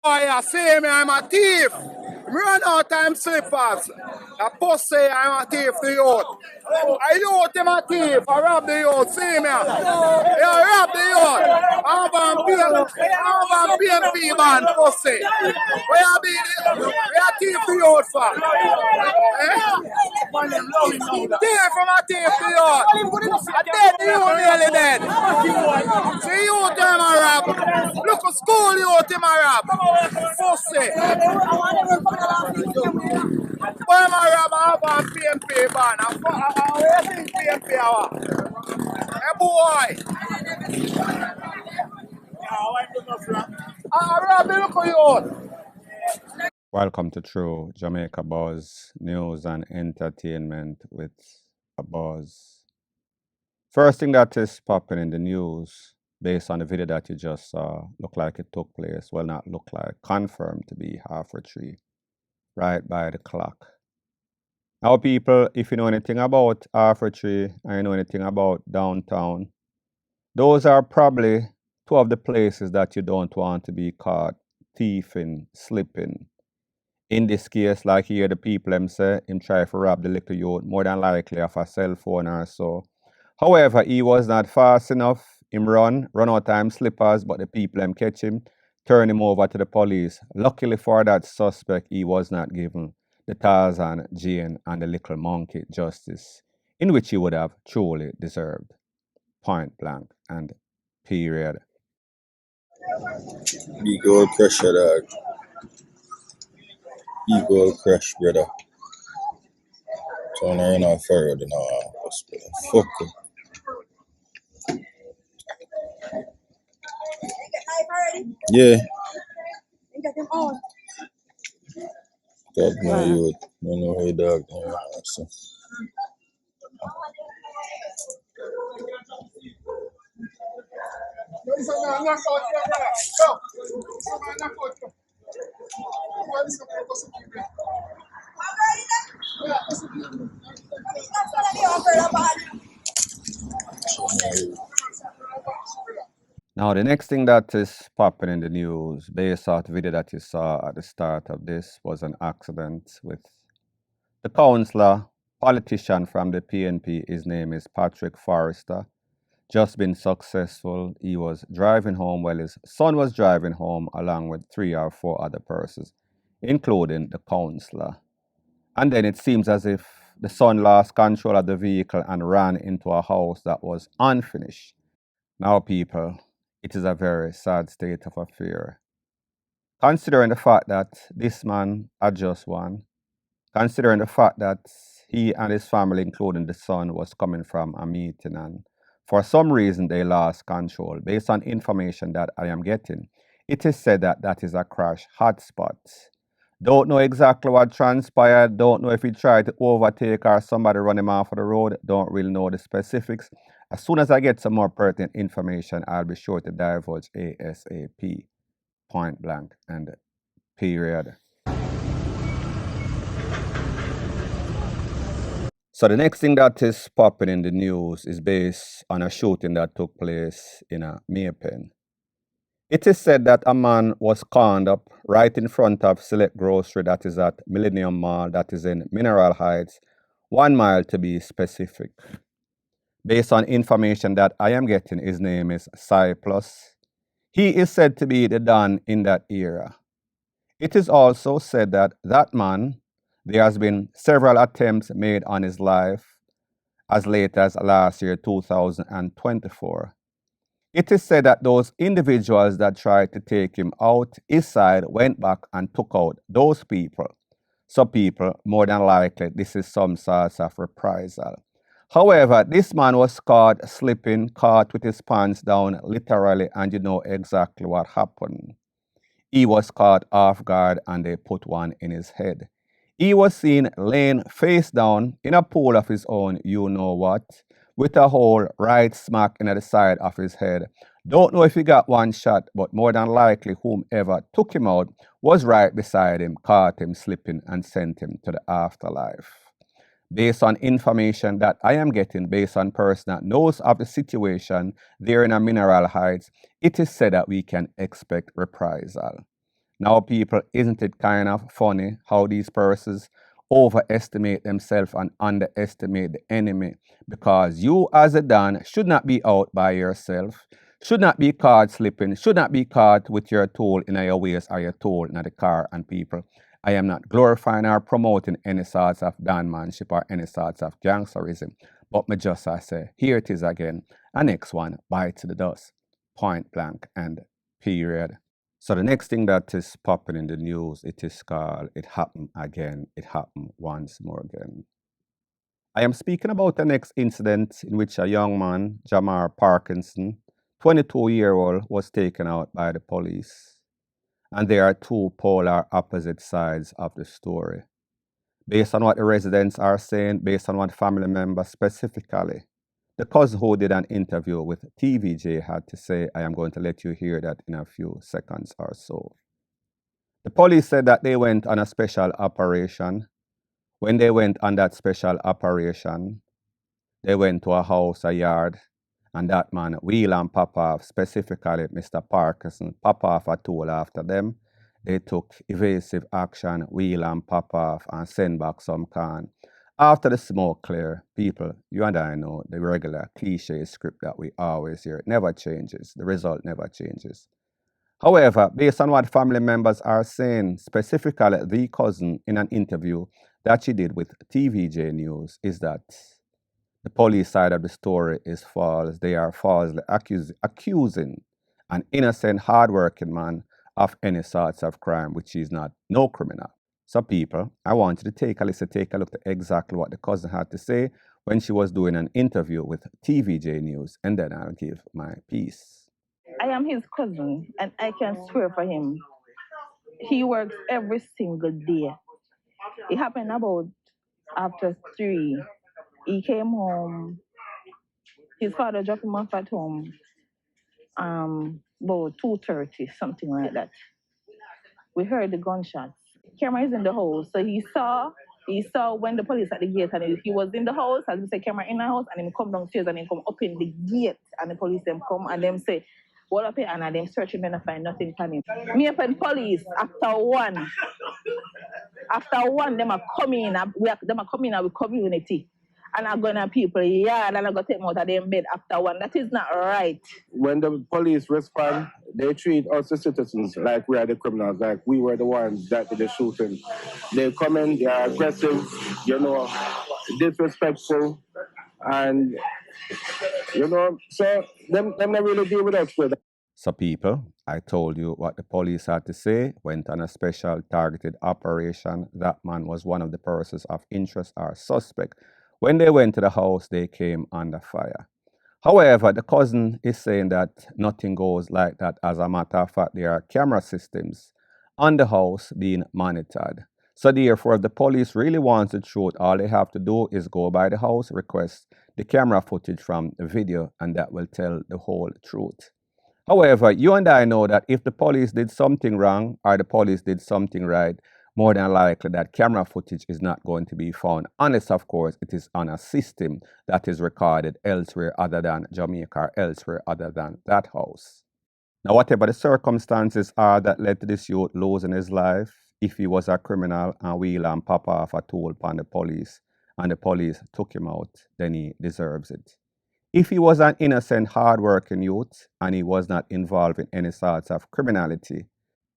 Oh, yeah, see me, I'm a thief. Run out time slippers. A pussy, I'm a thief to youth. I youth him a thief. I rob the youth. See me. Yeah, rob the youth. I'm a PMP man, pussy. Where you be? Where you thief the youth for? Thief from a thief to youth. I dead, the youth nearly dead. See youth him a rob. Look at school youth him a rob. Pussy. Why am I rob a PMP man? I'm PMP hour. Hey boy. I rob the look at youth. Welcome to True Jamaica Buzz News and Entertainment with a Buzz. First thing that is popping in the news, based on the video that you just saw, look like it took place. Well, not look like, confirmed to be 3:30, right by the clock. Now, people, if you know anything about 3:30 and you know anything about downtown, those are probably two of the places that you don't want to be caught thieving, slipping. In this case, like here, the people them say him try to rob the little youth, more than likely of a cell phone or so. However, he was not fast enough. Him run out time slippers, but the people them catch him, turn him over to the police. Luckily for that suspect, he was not given the Tarzan, Jane, and the little monkey justice, in which he would have truly deserved. Point blank and period. Big old pressure, dog. Big old crush, brother. So now you're not forward now. Fuck it. Yeah. Dog, my youth. I know how dog. So. Now, the next thing that is popping in the news, based on the video that you saw at the start of this, was an accident with the councillor, politician from the PNP. His name is Patrick Forrester. Just been successful. He was driving home while his son was driving home, along with 3 or 4 other persons, including the councillor. And then it seems as if the son lost control of the vehicle and ran into a house that was unfinished. Now, people, it is a very sad state of affairs. Considering the fact that this man had just won, considering the fact that he and his family, including the son, was coming from a meeting and for some reason they lost control. Based on information that I am getting, it is said that that is a crash hotspot. Don't know exactly what transpired, don't know if he tried to overtake or somebody run him off of the road, don't really know the specifics. As soon as I get some more pertinent information, I'll be sure to divulge ASAP. Point blank and period. So the next thing that is popping in the news is based on a shooting that took place in a Maypen. It is said that a man was conned up right in front of Select Grocery that is at Millennium Mall that is in Mineral Heights, 1 mile to be specific. Based on information that I am getting, his name is Cyprus. He is said to be the Don in that era. It is also said that that man, there has been several attempts made on his life as late as last year, 2024. It is said that those individuals that tried to take him out his side went back and took out those people. So people, more than likely, this is some sort of reprisal. However, this man was caught slipping, caught with his pants down, literally, and you know exactly what happened. He was caught off guard and they put one in his head. He was seen laying face down in a pool of his own, you know what, with a hole right smack in the side of his head. Don't know if he got one shot, but more than likely whomever took him out was right beside him, caught him slipping and sent him to the afterlife. Based on information that I am getting, based on person that knows of the situation there in a Mineral Heights, it is said that we can expect reprisal. Now, people, isn't it kind of funny how these persons overestimate themselves and underestimate the enemy? Because you, as a Don, should not be out by yourself, should not be caught slipping, should not be caught with your tool in your waist or your tool in the car. And people, I am not glorifying or promoting any sorts of Donmanship or any sorts of gangsterism, but me just I say, here it is again. A next one bites the dust. Point blank and period. So the next thing that is popping in the news, it is called It Happened Again, It Happened Once More Again. I am speaking about the next incident in which a young man, Jamar Parkinson, 22-year-old, was taken out by the police. And there are two polar opposite sides of the story. Based on what the residents are saying, based on what family members specifically, the cousin who did an interview with TVJ had to say, I am going to let you hear that in a few seconds or so. The police said that they went on a special operation. When they went on that special operation, they went to a house, a yard, and that man wheel and pop off, specifically Mr. Parkinson, pop off a tool after them. They took evasive action, wheel and pop off, and send back some can. After the smoke clear, people, you and I know the regular cliche script that we always hear. It never changes. The result never changes. However, based on what family members are saying, specifically the cousin in an interview that she did with TVJ News, is that the police side of the story is false. They are falsely accusing an innocent, hardworking man of any sorts of crime, which is not no criminal. So people, I want you to take a listen, take a look at exactly what the cousin had to say when she was doing an interview with TVJ News, and then I'll give my piece. I am his cousin, and I can swear for him. He works every single day. It happened about after 3. He came home. His father dropped him off at home about 2:30, something like that. We heard the gunshots. Camera is in the house, so he saw when the police at the gate, and he was in the house, as we say, camera in the house, and he come downstairs and he come up in the gate, and the police them come and them say, what up here, and them searching and find nothing for him. Me up and police after 1. After 1, them are coming, them are coming with community. And I'm gonna people, yeah, and I'm gonna take them out of their bed after 1. That is not right. When the police respond, they treat us as citizens like we are the criminals, like we were the ones that did the shooting. They come in, they are aggressive, disrespectful, and so them not really deal with us with. So people, I told you what the police had to say, went on a special targeted operation. That man was one of the persons of interest or suspect. When they went to the house, they came under fire. However, the cousin is saying that nothing goes like that. As a matter of fact, there are camera systems on the house being monitored. So therefore, if the police really wants the truth, all they have to do is go by the house, request the camera footage from the video, and that will tell the whole truth. However, you and I know that if the police did something wrong or the police did something right, more than likely that camera footage is not going to be found, unless, of course, it is on a system that is recorded elsewhere other than Jamaica or elsewhere other than that house. Now, whatever the circumstances are that led to this youth losing his life, if he was a criminal and wheel and pop off a tool upon the police and the police took him out, then he deserves it. If he was an innocent, hard-working youth and he was not involved in any sorts of criminality,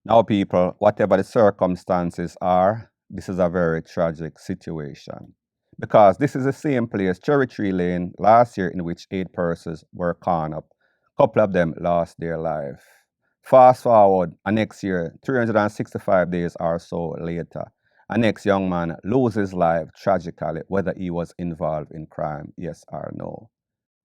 now, people, whatever the circumstances are, this is a very tragic situation. Because this is the same place, Cherry Tree Lane, last year in which 8 persons were caught up. A couple of them lost their life. Fast forward, next year, 365 days or so later, a next young man loses his life tragically, whether he was involved in crime, yes or no.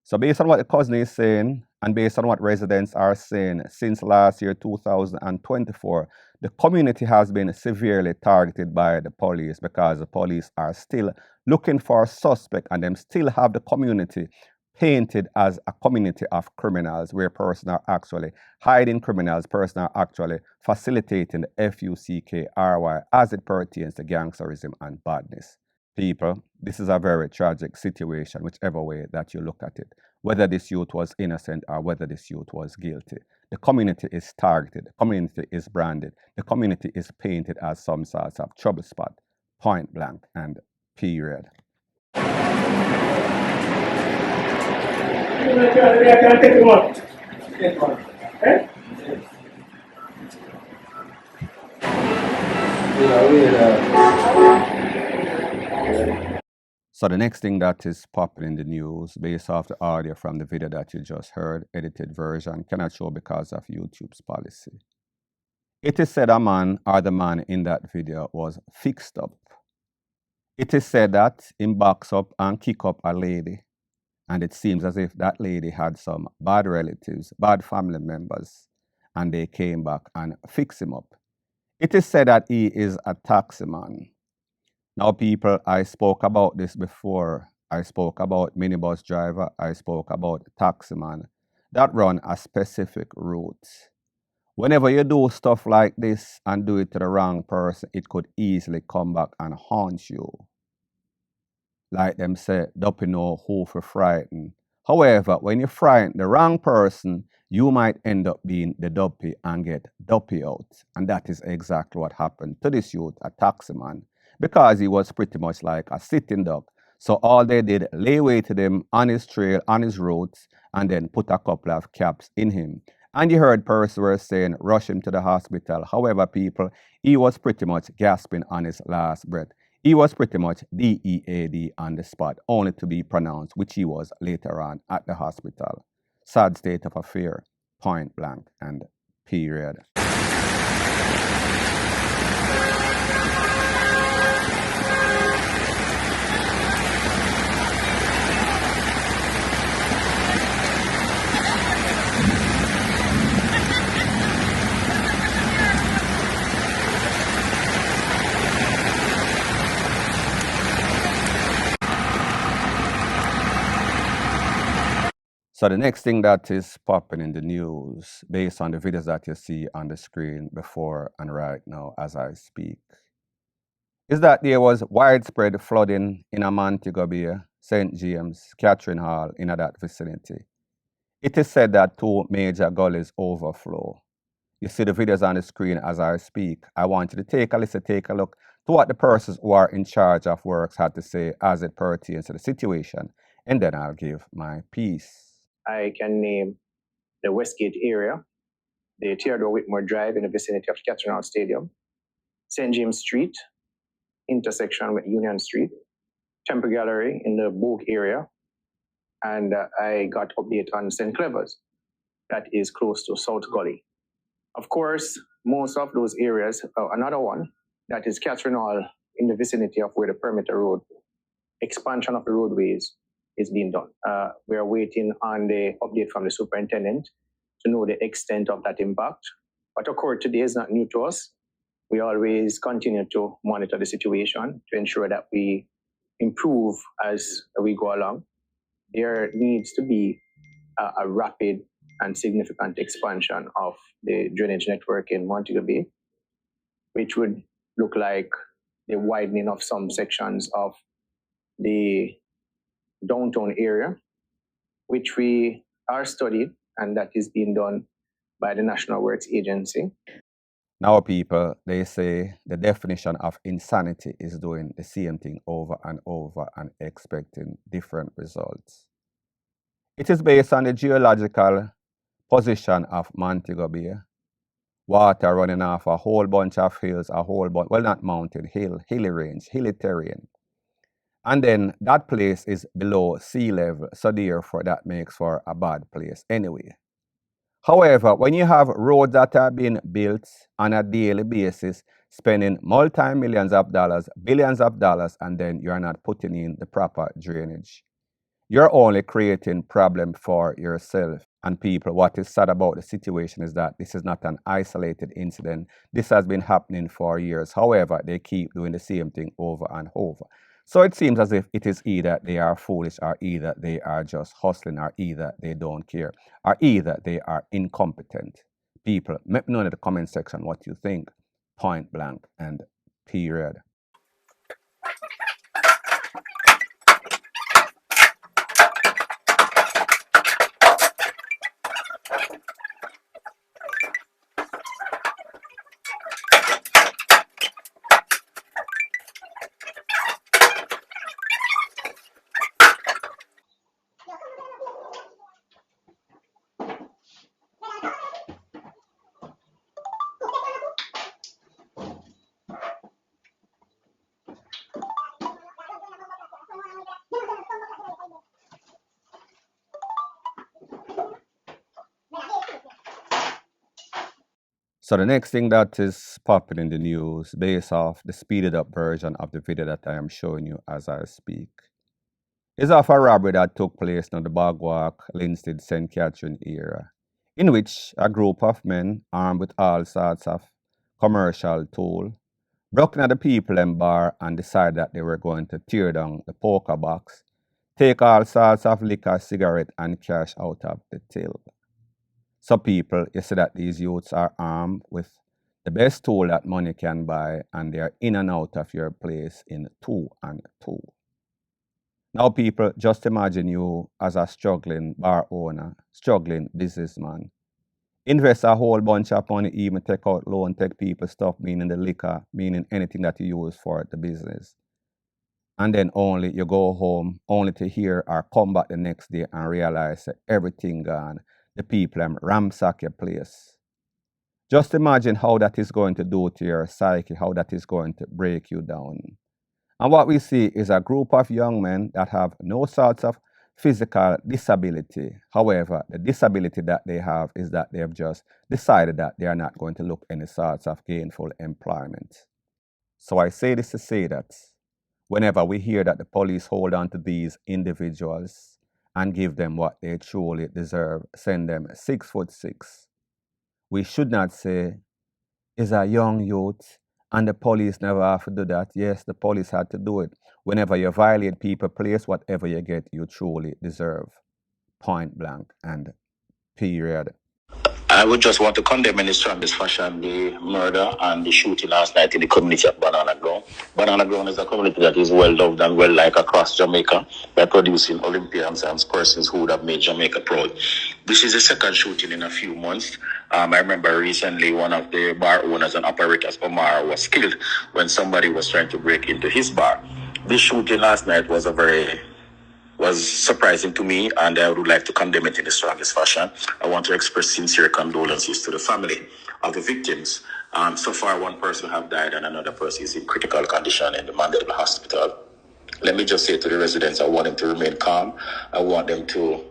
So based on what the cousin is saying, and based on what residents are saying, since last year, 2024, the community has been severely targeted by the police because the police are still looking for a suspect, and them still have the community painted as a community of criminals, where persons are actually hiding criminals, persons are actually facilitating the FUCKRY as it pertains to gangsterism and badness. People, this is a very tragic situation, whichever way that you look at it. whether this youth was innocent or whether this youth was guilty. The community is targeted, the community is branded, the community is painted as some sorts of trouble spot, point blank and period. So the next thing that is popping in the news, based off the audio from the video that you just heard, edited version, cannot show because of YouTube's policy. It is said a man or the man in that video was fixed up. It is said that him box up and kick up a lady, and it seems as if that lady had some bad relatives, bad family members, and they came back and fixed him up. It is said that he is a taxi man. Now, people, I spoke about this before. I spoke about minibus driver. I spoke about taxi man that run a specific route. Whenever you do stuff like this and do it to the wrong person, it could easily come back and haunt you. Like them say, don't know who for frighten. However, when you frighten the wrong person, you might end up being the duppy and get duppy out. And that is exactly what happened to this youth, a taxi man, because he was pretty much like a sitting duck. So all they did, lay weighted him on his trail, on his routes, and then put a couple of caps in him. And you heard persons saying, rush him to the hospital. However, people, he was pretty much gasping on his last breath. He was pretty much DEAD on the spot, only to be pronounced, which he was later on at the hospital. Sad state of affair, point blank and period. So the next thing that is popping in the news, based on the videos that you see on the screen before and right now as I speak, is that there was widespread flooding in Montego Bay, St. James, Catherine Hall, in that vicinity. It is said that 2 major gullies overflow. You see the videos on the screen as I speak. I want you to take a listen, take a look to what the persons who are in charge of works had to say as it pertains to the situation, and then I'll give my piece. I can name the Westgate area, the Theodore Whitmore Drive in the vicinity of Catherine Hall Stadium, St. James Street, intersection with Union Street, Temple Gallery in the Bogue area, and I got update on St. Clever's, that is close to South Gully. Of course, most of those areas, another one, that is Catherine Hall in the vicinity of where the perimeter road, expansion of the roadways is being done. We are waiting on the update from the superintendent to know the extent of that impact. What occurred today is not new to us. We always continue to monitor the situation to ensure that we improve as we go along. There needs to be a rapid and significant expansion of the drainage network in Montego Bay, which would look like the widening of some sections of the downtown area, which we are studying, and that is being done by the National Works Agency. Now, people, they say the definition of insanity is doing the same thing over and over and expecting different results. It is based on the geological position of Montego Bay. Water running off a whole bunch of hills, well, not mountain, hilly range, hilly terrain. And then that place is below sea level, so therefore that makes for a bad place anyway. However, when you have roads that are being built on a daily basis, spending multi-millions of dollars, billions of dollars, and then you're not putting in the proper drainage, you're only creating problem for yourself. And people, what is sad about the situation is that this is not an isolated incident. This has been happening for years. However, they keep doing the same thing over and over. So it seems as if it is either they are foolish, or either they are just hustling, or either they don't care, or either they are incompetent. People, let me know in the comment section what you think. Point blank and period. So the next thing that is popping in the news, based off the speeded up version of the video that I am showing you as I speak, is of a robbery that took place in the Bagwalk, Linstead, St. Catherine area, in which a group of men armed with all sorts of commercial tools broke into the people in bar and decided that they were going to tear down the poker box, take all sorts of liquor, cigarette, and cash out of the till. So people, you see that these youths are armed with the best tool that money can buy, and they are in and out of your place in 2 and 2. Now people, just imagine you as a struggling bar owner, struggling businessman, invest a whole bunch of money, even take out loan, take people stuff, meaning the liquor, meaning anything that you use for the business. And then only you go home, only to hear or come back the next day and realize that everything gone. The people ransack your place. Just imagine how that is going to do to your psyche, how that is going to break you down. And what we see is a group of young men that have no sorts of physical disability. However, the disability that they have is that they have just decided that they are not going to look any sorts of gainful employment. So I say this to say that whenever we hear that the police hold on to these individuals and give them what they truly deserve, send them 6'6", we should not say, is a young youth and the police never have to do that. Yes, the police had to do it. Whenever you violate people's place, whatever you get, you truly deserve. Point blank and period. I would just want to condemn in the strongest fashion the murder and the shooting last night in the community of Banana Ground. Banana Ground is a community that is well loved and well liked across Jamaica by producing Olympians and persons who would have made Jamaica proud. This is the second shooting in a few months. I remember recently one of the bar owners and operators, Omar, was killed when somebody was trying to break into his bar. This shooting last night was surprising to me, and I would like to condemn it in the strongest fashion. I want to express sincere condolences to the family of the victims. So far, one person have died and another person is in critical condition in the Montego Bay hospital. Let me just say to the residents, I want them to remain calm. I want them to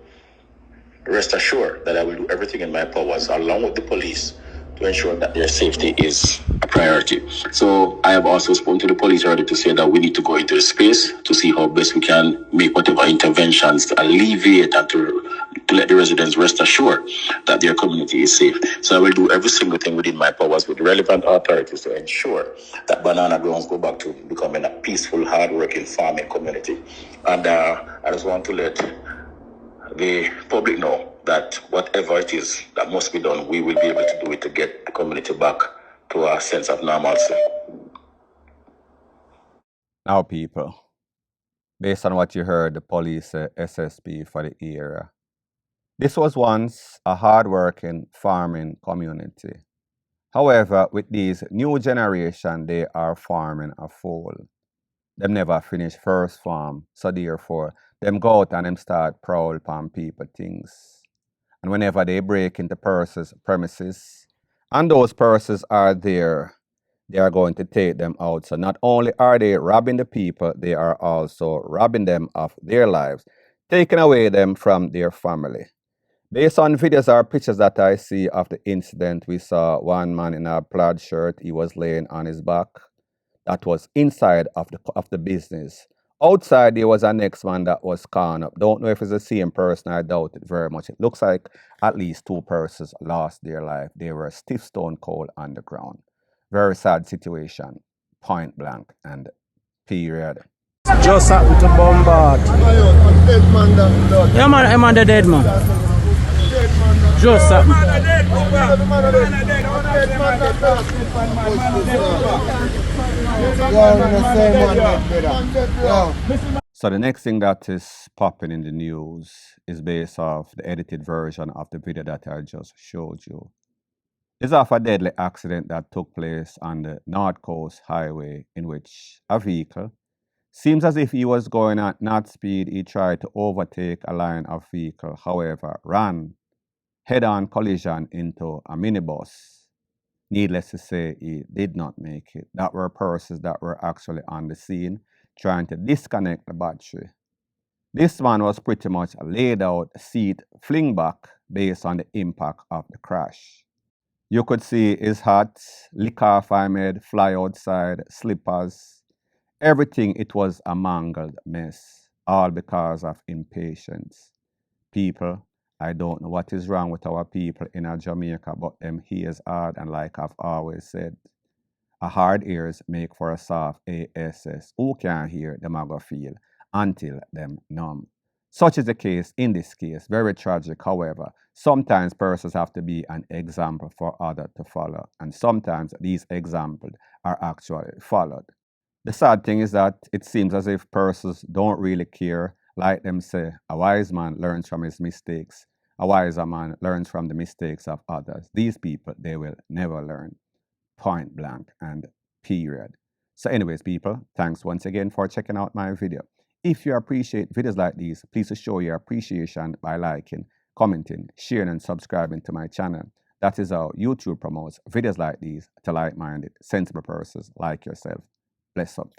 rest assured that I will do everything in my powers, along with the police, to ensure that their safety is a priority. So I have also spoken to the police already to say that we need to go into the space to see how best we can make whatever interventions to alleviate and to let the residents rest assured that their community is safe. So I will do every single thing within my powers with relevant authorities to ensure that Banana Grounds go back to becoming a peaceful, hard-working farming community. And I just want to let the public know that whatever it is that must be done, we will be able to do it to get the community back to a sense of normalcy. Now, people, based on what you heard the police SSP for the area, this was once a hard-working farming community. However, with these new generation, they are farming a fool. Them never finish first farm, so therefore, them go out and them start prowl upon people things. And whenever they break into premises, and those persons are there, they are going to take them out. So not only are they robbing the people, they are also robbing them of their lives, taking away them from their family. Based on videos or pictures that I see of the incident, we saw one man in a plaid shirt. He was laying on his back. That was inside of the business. Outside, there was a next man that was caught up. Don't know if it's the same person. I doubt it very much. It looks like at least 2 persons lost their life. They were stiff stone cold on the ground. Very sad situation. Point blank and period. Just happened to bombard. Yeah, man, I'm on the dead man. Just happened. So the next thing that is popping in the news is based off the edited version of the video that I just showed you. It's of a deadly accident that took place on the North Coast Highway, in which a vehicle, seems as if he was going at not speed, he tried to overtake a line of vehicle, however, ran head-on collision into a minibus. Needless to say, he did not make it. That were persons that were actually on the scene trying to disconnect the battery. This man was pretty much laid out seat fling back based on the impact of the crash. You could see his hat, lick off I made, fly outside, slippers. Everything, it was a mangled mess, all because of impatience. People, I don't know what is wrong with our people in Jamaica, but them ears hard, and like I've always said, a hard ears make for a soft ASS. Who can hear them a go feel until them numb. Such is the case in this case. Very tragic, however. Sometimes persons have to be an example for others to follow, and sometimes these examples are actually followed. The sad thing is that it seems as if persons don't really care. Like them say, a wise man learns from his mistakes. A wiser man learns from the mistakes of others. These people, they will never learn. Point blank and period. So anyways, people, thanks once again for checking out my video. If you appreciate videos like these, please show your appreciation by liking, commenting, sharing, and subscribing to my channel. That is how YouTube promotes videos like these to like-minded, sensible persons like yourself. Bless up.